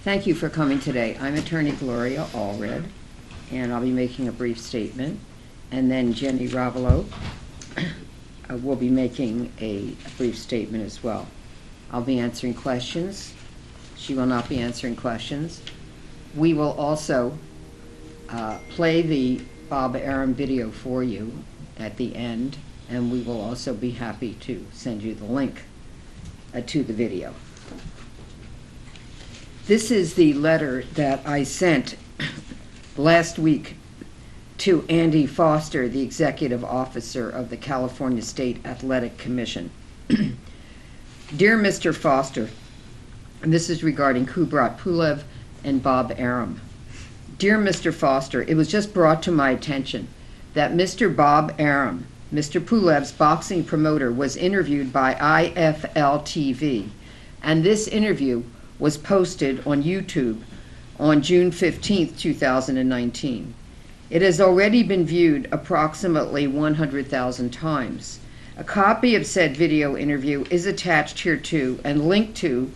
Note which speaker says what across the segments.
Speaker 1: Thank you for coming today. I'm attorney Gloria Allred, and I'll be making a brief statement. And then Jenny Ravalo will be making a brief statement as well. I'll be answering questions. She will not be answering questions. We will also play the Bob Arum video for you at the end, and we will also be happy to send you the link to the video. This is the letter that I sent last week to Andy Foster, the executive officer of the California State Athletic Commission. Dear Mr. Foster, and this is regarding Kubrat Pulev and Bob Arum. Dear Mr. Foster, it was just brought to my attention that Mr. Bob Arum, Mr. Pulev's boxing promoter, was interviewed by IFL TV, and this interview was posted on YouTube on June 15, 2019. It has already been viewed approximately 100,000 times. A copy of said video interview is attached hereto and linked to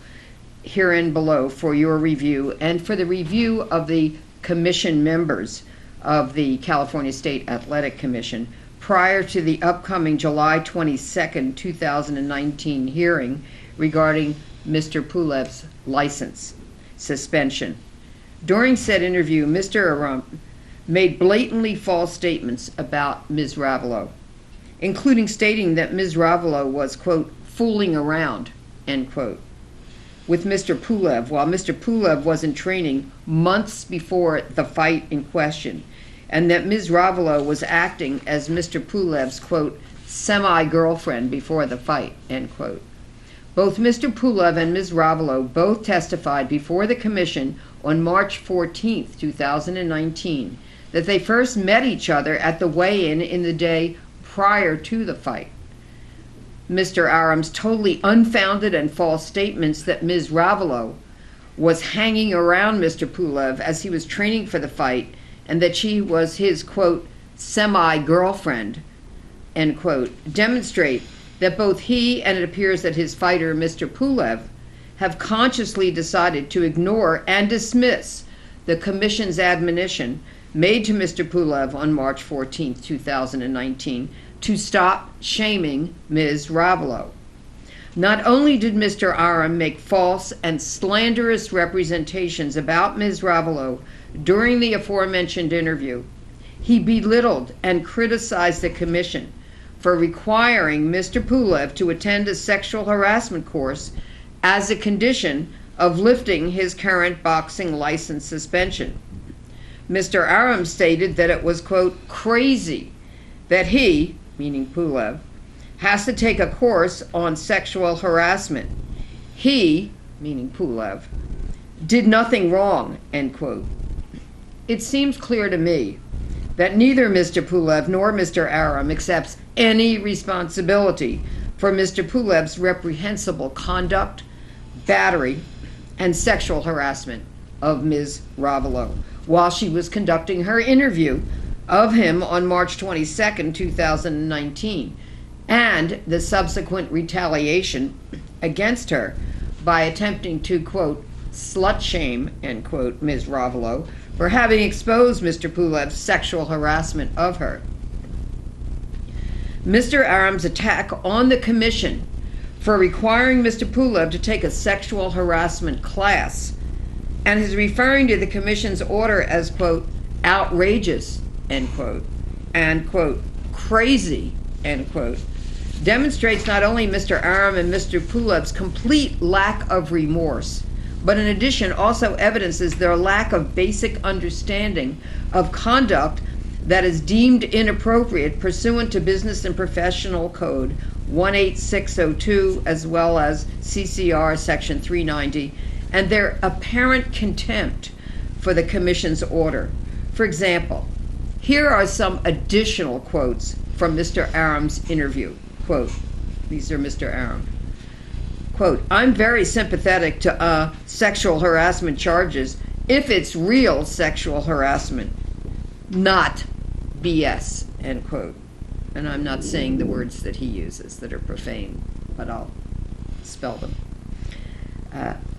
Speaker 1: herein below for your review and for the review of the commission members of the California State Athletic Commission prior to the upcoming July 22, 2019 hearing regarding Mr. Pulev's license suspension. During said interview, Mr. Arum made blatantly false statements about Ms. Ravalo, including stating that Ms. Ravalo was, quote, fooling around, end quote, with Mr. Pulev, while Mr. Pulev was in training months before the fight in question, and that Ms. Ravalo was acting as Mr. Pulev's, quote, semi-girlfriend before the fight, end quote. Both Mr. Pulev and Ms. Ravalo both testified before the commission on March 14, 2019, that they first met each other at the weigh-in in the day prior to the fight. Mr. Arum's totally unfounded and false statements that Ms. Ravalo was hanging around Mr. Pulev as he was training for the fight and that she was his, quote, semi-girlfriend, end quote, demonstrate that both he and it appears that his fighter, Mr. Pulev, have consciously decided to ignore and dismiss the commission's admonition made to Mr. Pulev on March 14, 2019, to stop shaming Ms. Ravalo. Not only did Mr. Arum make false and slanderous representations about Ms. Ravalo during the aforementioned interview, he belittled and criticized the commission for requiring Mr. Pulev to attend a sexual harassment course as a condition of lifting his current boxing license suspension. Mr. Arum stated that it was, quote, crazy that he, meaning Pulev, has to take a course on sexual harassment. He, meaning Pulev, did nothing wrong, end quote. It seems clear to me that neither Mr. Pulev nor Mr. Arum accepts any responsibility for Mr. Pulev's reprehensible conduct, battery, and sexual harassment of Ms. Ravalo while she was conducting her interview of him on March 22, 2019, and the subsequent retaliation against her by attempting to, quote, slut shame, end quote, Ms. Ravalo for having exposed Mr. Pulev's sexual harassment of her. Mr. Arum's attack on the commission for requiring Mr. Pulev to take a sexual harassment class and is referring to the commission's order as, quote, outrageous, end quote, and, quote, crazy, end quote, demonstrates not only Mr. Arum and Mr. Pulev's complete lack of remorse, but in addition also evidences their lack of basic understanding of conduct that is deemed inappropriate pursuant to Business and Professional Code 18602 as well as CCR Section 390, and their apparent contempt for the Commission's order. For example, here are some additional quotes from Mr. Arum's interview. Quote, these are Mr. Arum. Quote, I'm very sympathetic to sexual harassment charges if it's real sexual harassment, not BS, end quote. And I'm not saying the words that he uses that are profane, but I'll spell them.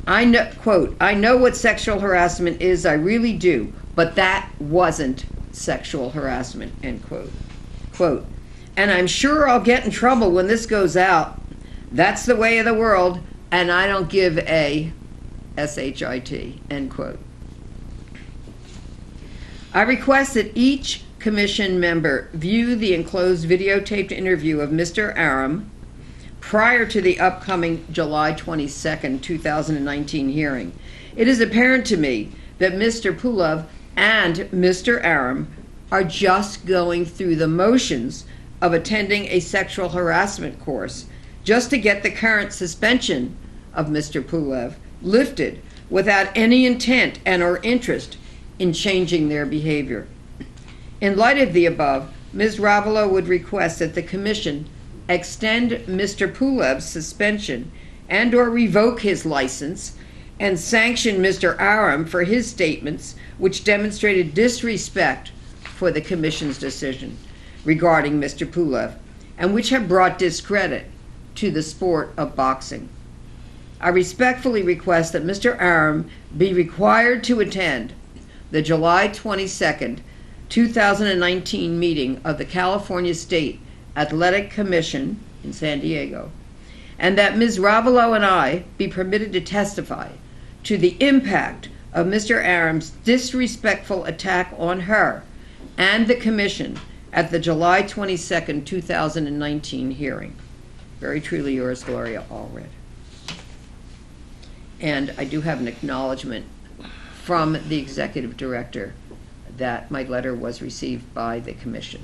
Speaker 1: I know, quote, "I know what sexual harassment is, I really do, but that wasn't sexual harassment," end quote. Quote, "And I'm sure I'll get in trouble when this goes out. That's the way of the world, and I don't give a shit," end quote. I request that each commission member view the enclosed videotaped interview of Mr. Arum prior to the upcoming July 22nd, 2019 hearing. It is apparent to me that Mr. Pulev and Mr. Arum are just going through the motions of attending a sexual harassment course just to get the current suspension of Mr. Pulev lifted without any intent and or interest in changing their behavior. In light of the above, Ms. Ravalo would request that the Commission extend Mr. Pulev's suspension and or revoke his license and sanction Mr. Arum for his statements which demonstrated disrespect for the Commission's decision regarding Mr. Pulev and which have brought discredit to the sport of boxing. I respectfully request that Mr. Arum be required to attend the July 22nd, 2019 meeting of the California State Athletic Commission in San Diego, and that Ms. Ravalo and I be permitted to testify to the impact of Mr. Arum's disrespectful attack on her and the Commission at the July 22nd, 2019 hearing. Very truly yours, Gloria, Allred. And I do have an acknowledgement from the Executive Director that my letter was received by the Commission.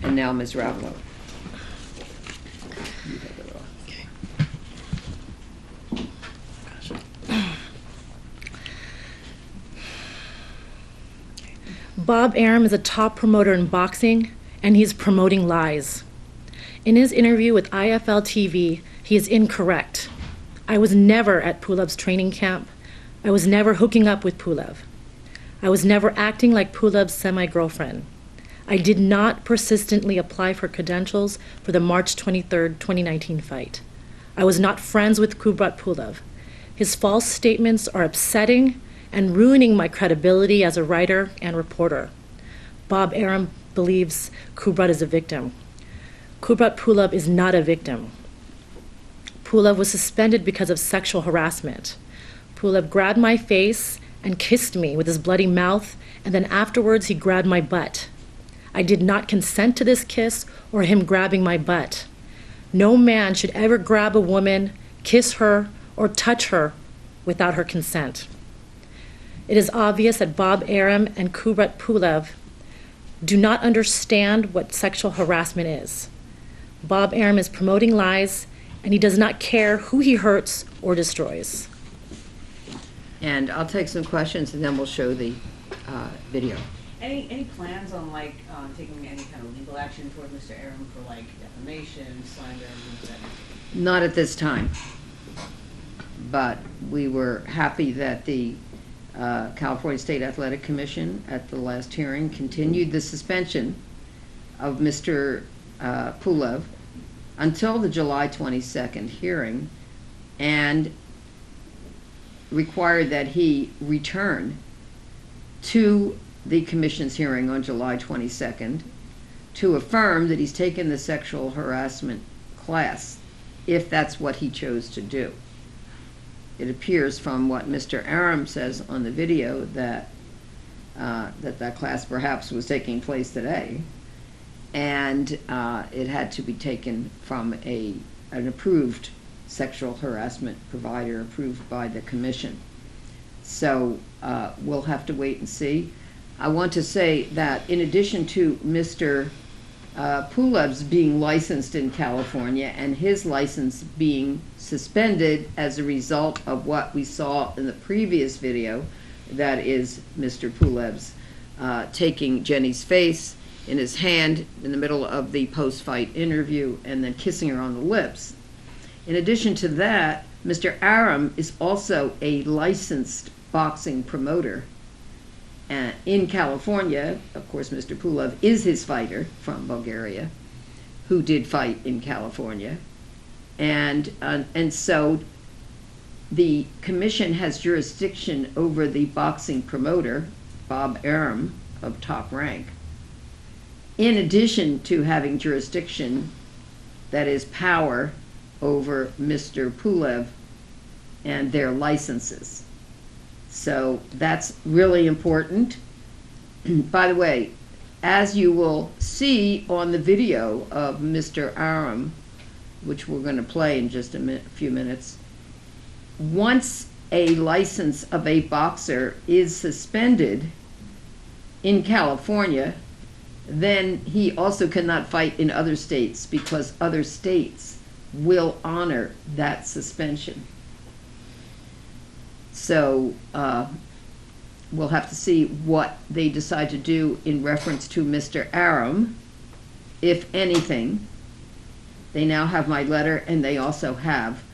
Speaker 1: And now, Ms. Ravalo.
Speaker 2: Bob Arum is a top promoter in boxing, and he's promoting lies. In his interview with IFL TV, he is incorrect. I was never at Pulev's training camp. I was never hooking up with Pulev. I was never acting like Pulev's semi-girlfriend. I did not persistently apply for credentials for the March 23rd, 2019 fight. I was not friends with Kubrat Pulev. His false statements are upsetting and ruining my credibility as a writer and reporter. Bob Arum believes Kubrat is a victim. Kubrat Pulev is not a victim. Pulev was suspended because of sexual harassment. Pulev grabbed my face and kissed me with his bloody mouth, and then afterwards he grabbed my butt. I did not consent to this kiss or him grabbing my butt. No man should ever grab a woman, kiss her, or touch her without her consent. It is obvious that Bob Arum and Kubrat Pulev do not understand what sexual harassment is. Bob Arum is promoting lies, and he does not care who he hurts or destroys.
Speaker 1: And I'll take some questions and then we'll show the video.
Speaker 3: Any plans on taking any kind of legal action toward Mr. Arum for defamation, slander, and things like that?
Speaker 1: Not at this time, but we were happy that the California State Athletic Commission at the last hearing continued the suspension of Mr. Pulev until the July 22nd hearing and required that he return to the Commission's hearing on July 22nd to affirm that he's taken the sexual harassment class, if that's what he chose to do. It appears from what Mr. Arum says on the video that that class perhaps was taking place today, and it had to be taken from an approved sexual harassment provider approved by the Commission. So we'll have to wait and see. I want to say that in addition to Mr. Pulev's being licensed in California and his license being suspended as a result of what we saw in the previous video, that is Mr. Pulev's taking Jenny's face in his hand in the middle of the post-fight interview and then kissing her on the lips. In addition to that, Mr. Arum is also a licensed boxing promoter in California. Of course, Mr. Pulev is his fighter from Bulgaria, who did fight in California, and so the commission has jurisdiction over the boxing promoter, Bob Arum, of Top Rank, in addition to having jurisdiction, that is power, over Mr. Pulev and their licenses. So that's really important. By the way, as you will see on the video of Mr. Arum, which we're going to play in just a few minutes, once a license of a boxer is suspended in California, then he also cannot fight in other states because other states will honor that suspension. So we'll have to see what they decide to do in reference to Mr. Arum, if anything. They now have my letter, and they also have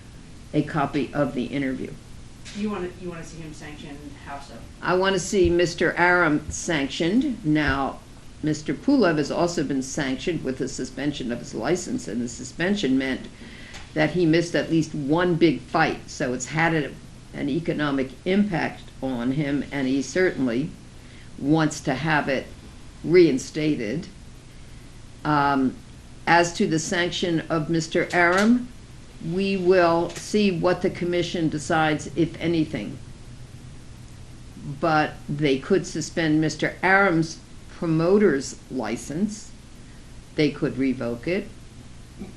Speaker 1: a copy of the interview.
Speaker 3: You want to see him sanctioned? How so?
Speaker 1: I want to see Mr. Arum sanctioned. Now, Mr. Pulev has also been sanctioned with the suspension of his license, and the suspension meant that he missed at least one big fight. So it's had an economic impact on him, and he certainly wants to have it reinstated. As to the sanction of Mr. Arum, we will see what the commission decides, if anything. But they could suspend Mr. Arum's promoter's license. They could revoke it.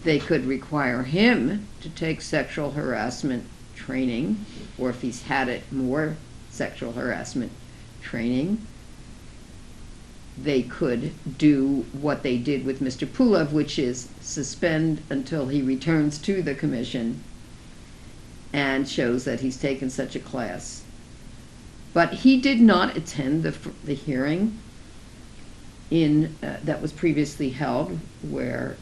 Speaker 1: They could require him to take sexual harassment training, or if he's had it, more sexual harassment training. They could do what they did with Mr. Pulev, which is suspend until he returns to the commission and shows that he's taken such a class. But he did not attend the hearing that was previously held, where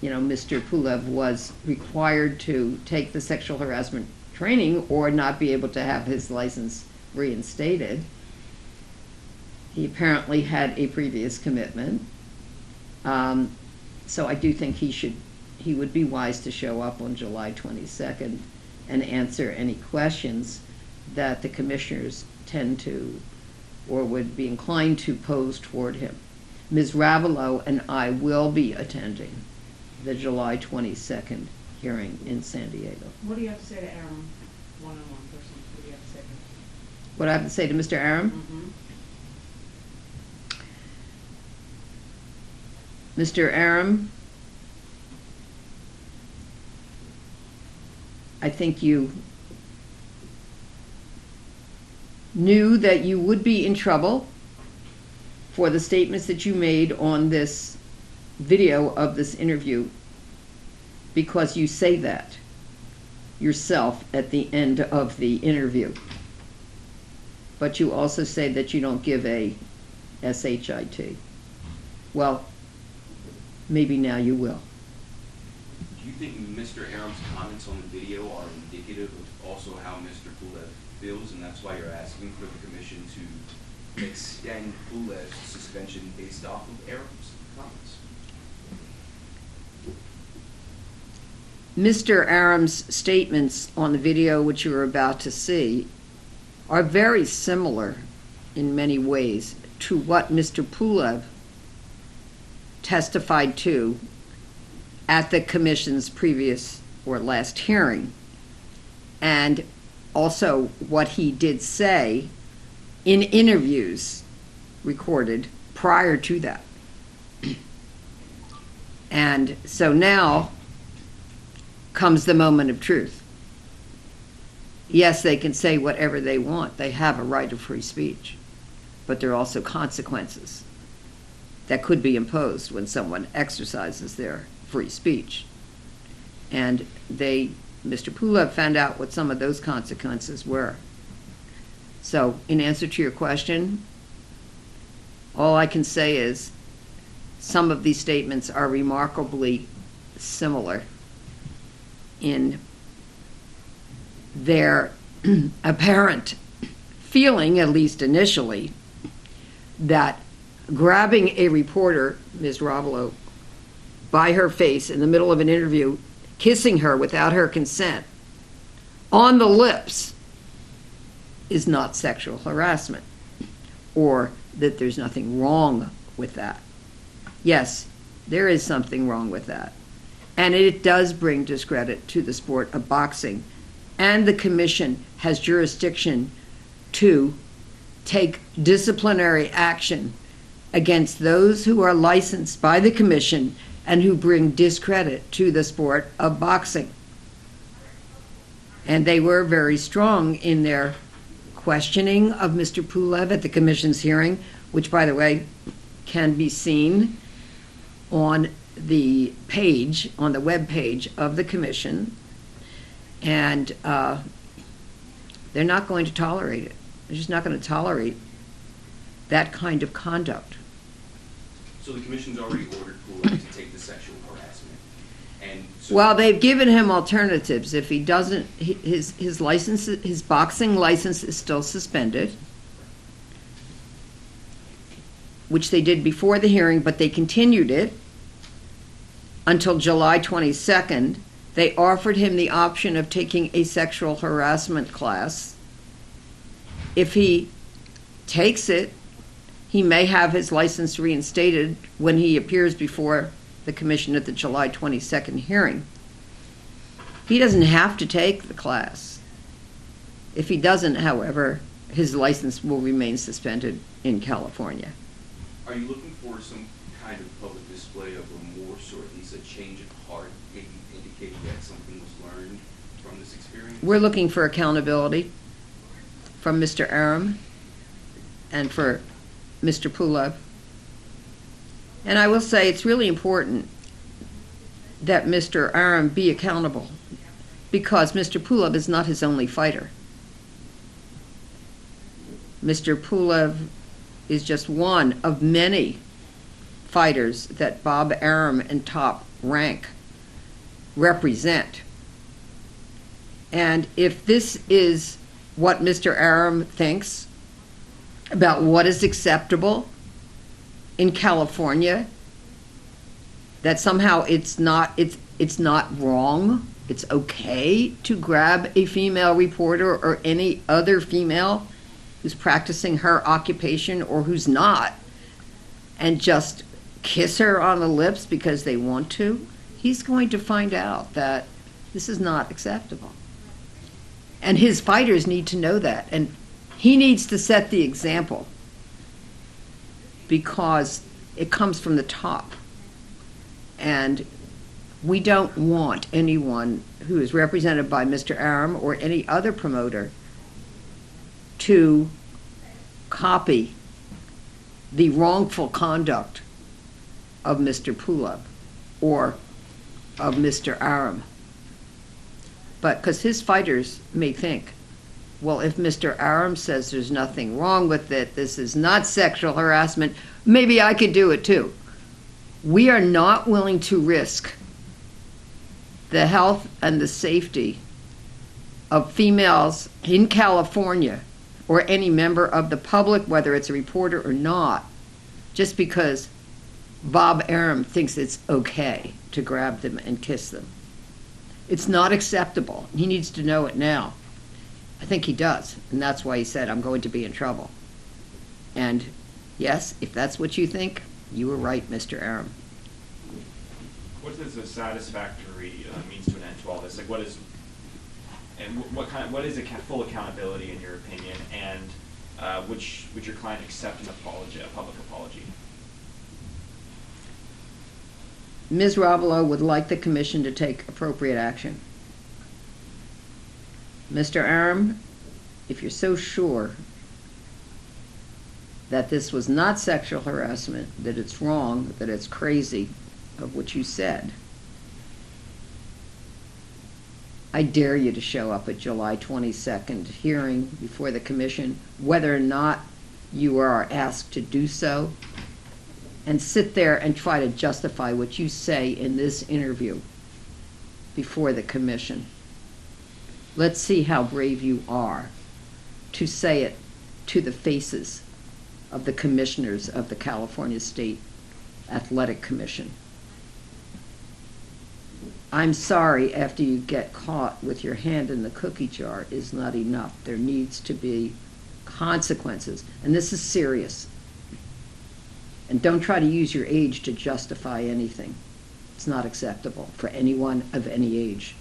Speaker 1: Mr. Pulev was required to take the sexual harassment training or not be able to have his license reinstated. He apparently had a previous commitment. So I do think he would be wise to show up on July 22nd and answer any questions that the commissioners tend to or would be inclined to pose toward him. Ms. Ravalo and I will be attending the July 22nd hearing in San Diego.
Speaker 3: What do you have to say to Arum, one-on-one person? What do you have to say to him?
Speaker 1: What I have to say to Mr. Arum?
Speaker 3: Mm-hmm.
Speaker 1: Mr. Arum, I think you knew that you would be in trouble for the statements that you made on this video of this interview, because you say that yourself at the end of the interview. But you also say that you don't give a SHIT. Well, maybe now you will.
Speaker 4: Do you think Mr. Arum's comments on the video are indicative of also how Mr. Pulev feels, and that's why you're asking for the commission to extend Pulev's suspension based off of Arum's comments?
Speaker 1: Mr. Arum's statements on the video, which you are about to see, are very similar in many ways to what Mr. Pulev testified to at the commission's previous or last hearing, and also what he did say in interviews recorded prior to that. And so now comes the moment of truth. Yes, they can say whatever they want. They have a right of free speech, but there are also consequences that could be imposed when someone exercises their free speech. And Mr. Pulev found out what some of those consequences were. So, in answer to your question, all I can say is some of these statements are remarkably similar in their apparent feeling, at least initially, that grabbing a reporter, Ms. Ravalo, by her face in the middle of an interview, kissing her without her consent, on the lips is not sexual harassment, or that there's nothing wrong with that. Yes, there is something wrong with that. And it does bring discredit to the sport of boxing. And the commission has jurisdiction to take disciplinary action against those who are licensed by the commission and who bring discredit to the sport of boxing. And they were very strong in their questioning of Mr. Pulev at the commission's hearing, which, by the way, can be seen on the page, on the web page of the commission. And they're not going to tolerate it. They're just not going to tolerate that kind of conduct.
Speaker 4: So the commission's already ordered Pulev to take the sexual harassment. And so
Speaker 1: Well, they've given him alternatives. If he doesn't, his license, his boxing license is still suspended, which they did before the hearing, but they continued it until July 22nd. They offered him the option of taking a sexual harassment class. If he takes it, he may have his license reinstated when he appears before the commission at the July 22nd hearing. He doesn't have to take the class. If he doesn't, however, his license will remain suspended in California.
Speaker 4: are you looking for some kind of public display of remorse, or at least a change of heart, maybe indicating that something was learned from this experience?
Speaker 1: We're looking for accountability from Mr. Arum and for Mr. Pulev. And I will say it's really important that Mr. Arum be accountable, because Mr. Pulev is not his only fighter. Mr. Pulev is just one of many fighters that Bob Arum and Top Rank represent. And if this is what Mr. Arum thinks about what is acceptable in California, that somehow it's not wrong, it's okay to grab a female reporter or any other female who's practicing her occupation or who's not, and just kiss her on the lips because they want to, he's going to find out that this is not acceptable. And his fighters need to know that, and he needs to set the example, because it comes from the top. And we don't want anyone who is represented by Mr. Arum or any other promoter to copy the wrongful conduct of Mr. Pulev or of Mr. Arum. But because his fighters may think, well, if Mr. Arum says there's nothing wrong with it, this is not sexual harassment, maybe I could do it too. We are not willing to risk the health and the safety of females in California or any member of the public, whether it's a reporter or not, just because Bob Arum thinks it's okay to grab them and kiss them. It's not acceptable. He needs to know it now. I think he does, and that's why he said, I'm going to be in trouble. And yes, if that's what you think, you were right, Mr. Arum.
Speaker 5: What does a satisfactory means to an end to all this? Like, what is, and what is full accountability in your opinion, and would your client accept an apology, a public apology?
Speaker 1: Ms. Ravalo would like the commission to take appropriate action. Mr. Arum, if you're so sure that this was not sexual harassment, that it's wrong, that it's crazy of what you said, I dare you to show up at July 22nd hearing before the commission, whether or not you are asked to do so, and sit there and try to justify what you say in this interview before the commission. Let's see how brave you are to say it to the faces of the commissioners of the California State Athletic Commission. I'm sorry after you get caught with your hand in the cookie jar is not enough. There needs to be consequences, and this is serious. And don't try to use your age to justify anything. It's not acceptable for anyone of any age.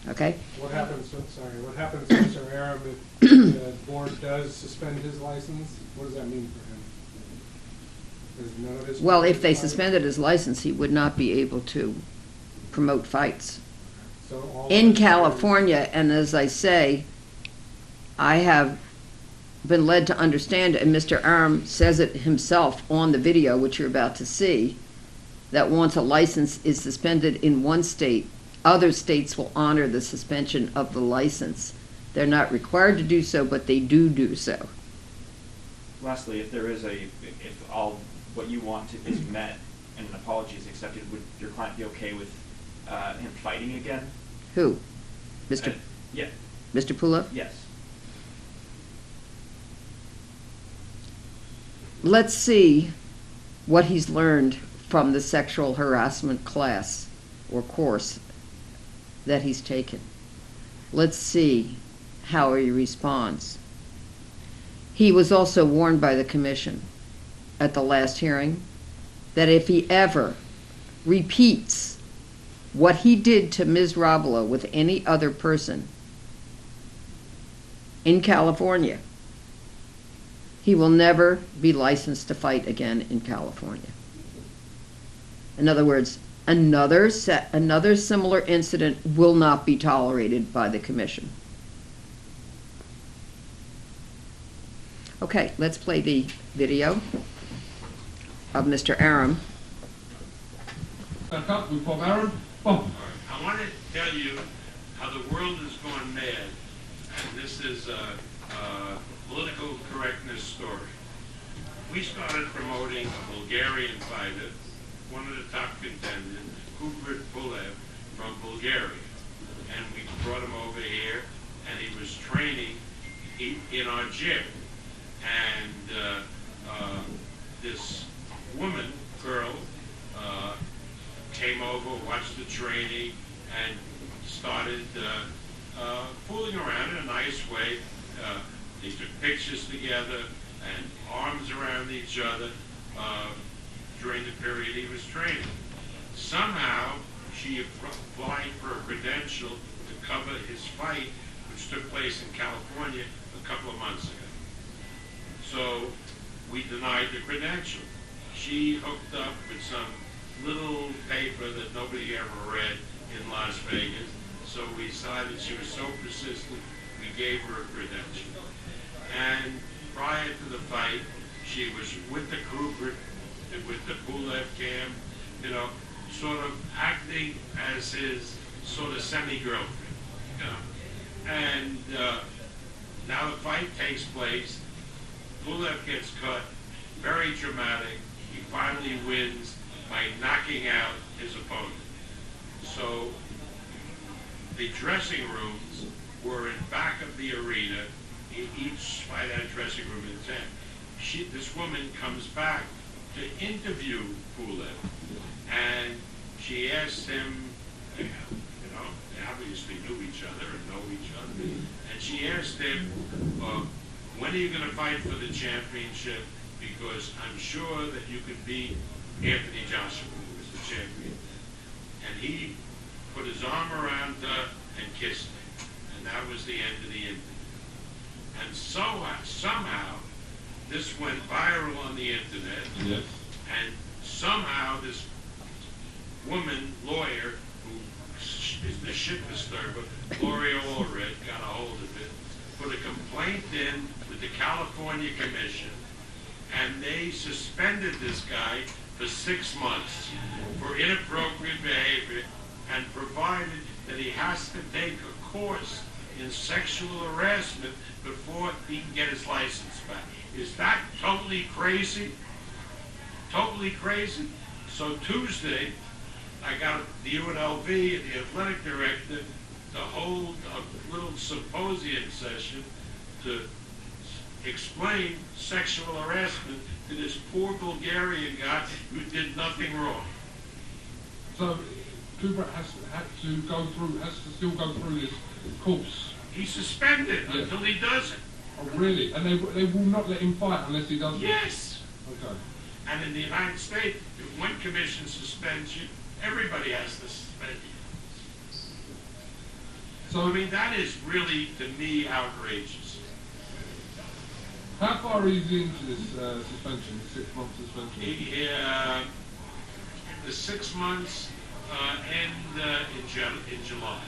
Speaker 1: Okay?
Speaker 6: What happens, what happens to Mr. Arum if the board does suspend his license? What does that mean for him? Is none of his-
Speaker 1: Well, if they suspended his license, he would not be able to promote fights.
Speaker 6: So all
Speaker 1: In
Speaker 6: of his-
Speaker 1: California, and as I say, I have been led to understand, and Mr. Arum says it himself on the video, which you're about to see, that once a license is suspended in one state, other states will honor the suspension of the license. They're not required to do so, but they do so.
Speaker 5: Lastly, if all what you want is met and an apology is accepted, would your client be okay with him fighting again?
Speaker 1: Who? Mr.
Speaker 5: Yeah.
Speaker 1: Mr. Pulev?
Speaker 5: Yes.
Speaker 1: Let's see what he's learned from the sexual harassment class or course that he's taken. Let's see how he responds. He was also warned by the commission at the last hearing that if he ever repeats what he did to Ms. Ravalo with any other person in California, he will never be licensed to fight again in California. In other words, another similar incident will not be tolerated by the commission. Okay, let's play the video of Mr. Arum.
Speaker 7: Back up, we call Arum. Oh.
Speaker 8: I want to tell you how the world has gone mad, and this is a political correctness story. We started promoting a Bulgarian fighter, one of the top contenders, Kubrat Pulev from Bulgaria, and we brought him over here, and he was training in our gym, and this girl, came over, watched the training, and started fooling around in a nice way. They took pictures together and arms around each other during the period he was training. Somehow, she applied for a credential to cover his fight, which took place in California a couple of months ago. So we denied the credential. She hooked up with some little paper that nobody ever read in Las Vegas. So we decided she was so persistent, we gave her a credential. And prior to the fight, she was with the Kubrat, with the Pulev camp, you know, sort of acting as his sort of semi-girlfriend, you know. And now the fight takes place. Pulev gets cut, very dramatic. He finally wins by knocking out his opponent. So the dressing rooms were in back of the arena. Each fight had a dressing room in the tent. This woman comes back to interview Pulev, and she asked him, you know, they obviously knew each other and know each other, and she asked him, when are you going to fight for the championship? Because I'm sure that you could beat Anthony Joshua, who was the champion. And he put his arm around her and kissed her. And that was the end of the interview. And so somehow this went viral on the internet.
Speaker 7: Yes.
Speaker 8: And somehow this woman, lawyer, who is the shit disturber, Gloria, Allred, got a hold of it, put a complaint in with the California Commission, and they suspended this guy for 6 months for inappropriate behavior, and provided that he has to take a course in sexual harassment before he can get his license back. Is that totally crazy? Totally crazy? So Tuesday, I got the UNLV and the athletic director to hold a little symposium session to explain sexual harassment to this poor Bulgarian guy who did nothing wrong.
Speaker 7: So Kubrat has to still go through this course.
Speaker 8: He's suspended
Speaker 7: Yeah.
Speaker 8: until he does it.
Speaker 7: Oh, really? And they will not let him fight unless he does it?
Speaker 8: Yes.
Speaker 7: Okay.
Speaker 8: And in the United States, if one commission suspends you, everybody has to suspend you. So, I mean, that is really, to me, outrageous.
Speaker 7: How far is he into this suspension, 6-month suspension?
Speaker 8: The 6 months end in July.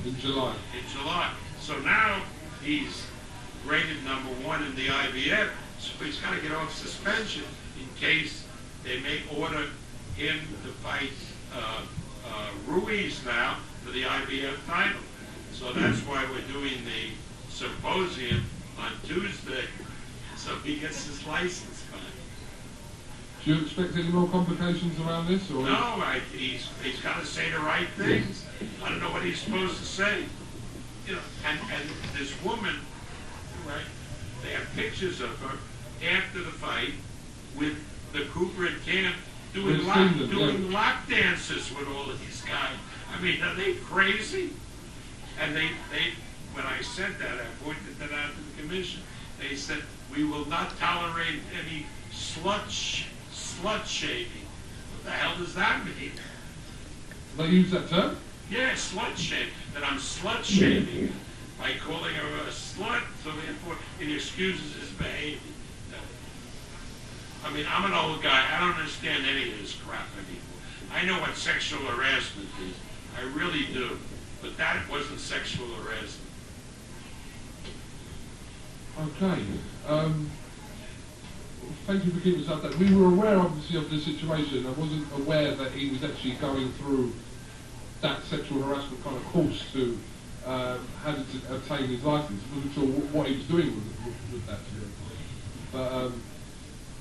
Speaker 7: In July?
Speaker 8: In July. So now he's rated #1 in the IBF, so he's got to get off suspension in case they may order him to fight Ruiz now for the IBF title. So that's why we're doing the symposium on Tuesday, so he gets his license back.
Speaker 7: Do you expect any more complications around this? Or?
Speaker 8: No, he's got to say the right things. I don't know what he's supposed to say. You know, and this woman, right? They have pictures of her after the fight with the Kubrat camp doing lap dances with all of these guys. I mean, are they crazy? And they when I said that, I pointed that out to the commission. They said we will not tolerate any slut shaming. What the hell does that mean?
Speaker 7: They use that term?
Speaker 8: Yeah, slut shame. That I'm slut shaming by calling her a slut, so therefore it excuses his behavior. I mean, I'm an old guy. I don't understand any of this crap anymore. I know what sexual harassment is. I really do. But that wasn't sexual harassment.
Speaker 7: Okay. Thank you for keeping us updated. We were aware, obviously, of the situation. I wasn't aware that he was actually going through that sexual harassment kind of course to how to obtain his license. I wasn't sure what he was doing with that. But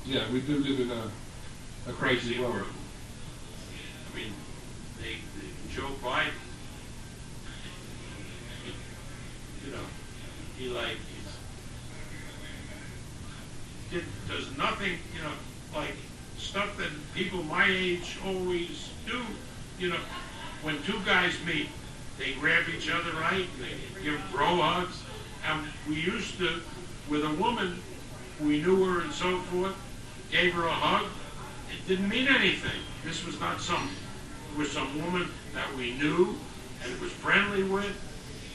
Speaker 7: yeah, we do live in a crazy world.
Speaker 8: I mean, Joe Biden, you know, he does nothing, you know, like stuff that people my age always do. You know, when two guys meet, they grab each other, right? They give bro hugs. And we used to, with a woman, we knew her and so forth, gave her a hug. It didn't mean anything. This was not it was some woman that we knew and was friendly with.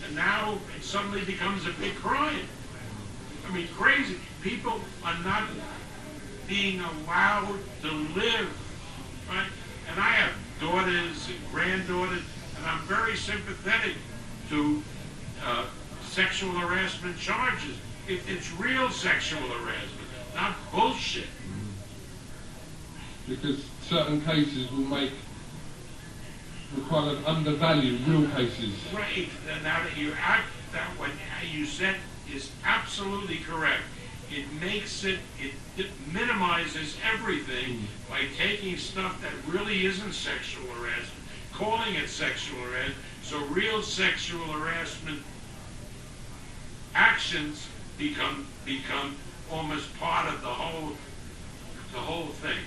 Speaker 8: And now it suddenly becomes a big crime. I mean, crazy. People are not being allowed to live, right? And I have daughters and granddaughters, and I'm very sympathetic to sexual harassment charges. It's real sexual harassment, not bullshit.
Speaker 7: Because certain cases will kind of undervalue real cases.
Speaker 8: Right. Now that you act that what you said is absolutely correct. It makes it minimizes everything by taking stuff that really isn't sexual harassment, calling it sexual harassment. So real sexual harassment actions become almost part of the whole thing.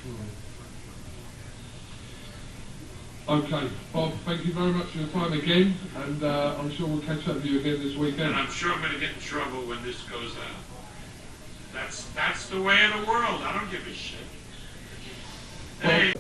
Speaker 7: Okay, Bob, thank you very much for your time again, and I'm sure we'll catch up with you again this weekend.
Speaker 8: And I'm sure I'm going to get in trouble when this goes out. That's the way of the world. I don't give a shit. Hey.